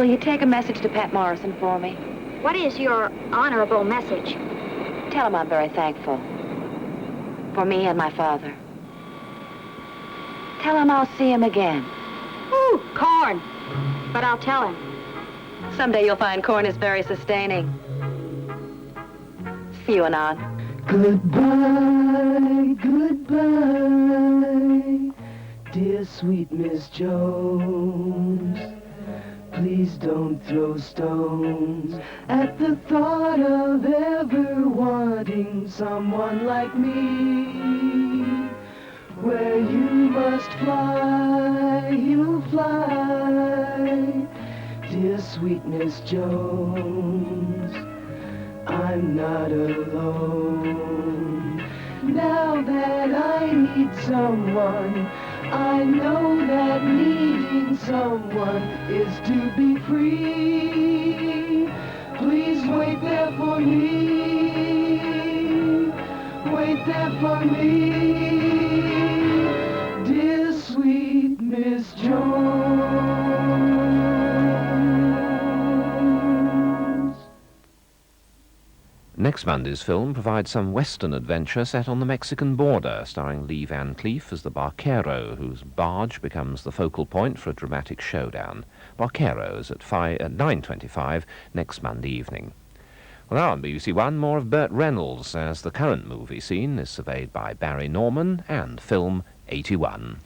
will you take a message to Pat Morrison for me? What is your honorable message? Tell him I'm very thankful. For me and my father. Tell him I'll see him again. Ooh, corn. But I'll tell him. Someday you'll find corn is very sustaining. See you, Anon. Goodbye, goodbye, dear sweet Miss Jones. Please don't throw stones at the thought of ever wanting someone like me. Where you must fly, you'll fly, dear sweet Miss Jones. I'm not alone. Now that I need someone, I know that needing someone is to be free. Please wait there for me. Wait there for me, dear sweet Miss Jones. Next Monday's film provides some Western adventure set on the Mexican border, starring Lee Van Cleef as the Barquero, whose barge becomes the focal point for a dramatic showdown. Barquero is at 9:25 next Monday evening. Well, now on BBC1, more of Burt Reynolds as the current movie scene is surveyed by Barry Norman and film 81.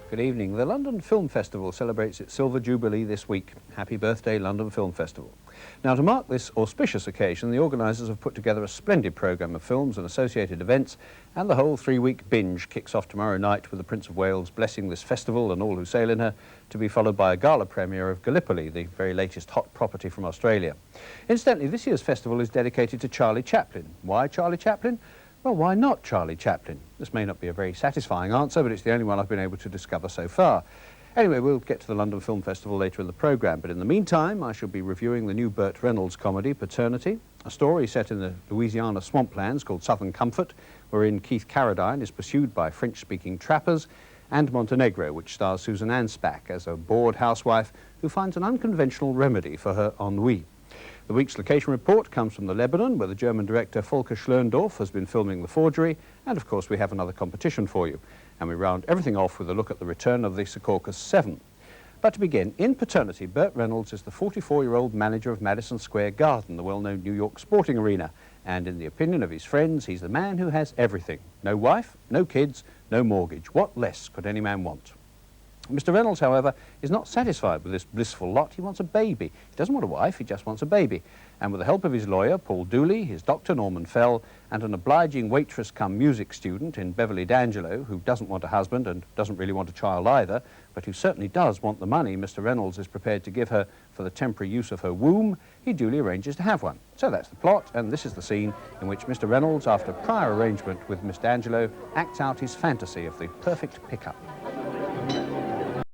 Good evening. The London Film Festival celebrates its Silver Jubilee this week. Happy birthday, London Film Festival. Now, to mark this auspicious occasion, the organisers have put together a splendid programme of films and associated events, and the whole three-week binge kicks off tomorrow night with the Prince of Wales blessing this festival and all who sail in her, to be followed by a gala premiere of Gallipoli, the very latest hot property from Australia. Incidentally, this year's festival is dedicated to Charlie Chaplin. Why Charlie Chaplin? Well, why not Charlie Chaplin? This may not be a very satisfying answer, but it's the only one I've been able to discover so far. Anyway, we'll get to the London Film Festival later in the programme, but in the meantime, I shall be reviewing the new Burt Reynolds comedy, Paternity, a story set in the Louisiana swamplands called Southern Comfort, wherein Keith Carradine is pursued by French-speaking trappers, and Montenegro, which stars Susan Anspach as a bored housewife who finds an unconventional remedy for her ennui. The week's location report comes from the Lebanon, where the German director Volker Schlöndorff has been filming The Forgery, and of course we have another competition for you. And we round everything off with a look at the return of the Secaucus 7. But to begin, in Paternity, Burt Reynolds is the 44-year-old manager of Madison Square Garden, the well-known New York sporting arena. And in the opinion of his friends, he's the man who has everything. No wife, no kids, no mortgage. What less could any man want? Mr. Reynolds, however, is not satisfied with this blissful lot. He wants a baby. He doesn't want a wife, he just wants a baby. And with the help of his lawyer, Paul Dooley, his doctor, Norman Fell, and an obliging waitress-cum-music student in Beverly D'Angelo, who doesn't want a husband and doesn't really want a child either, but who certainly does want the money Mr. Reynolds is prepared to give her for the temporary use of her womb, he duly arranges to have one. So that's the plot, and this is the scene in which Mr. Reynolds, after prior arrangement with Miss D'Angelo, acts out his fantasy of the perfect pickup.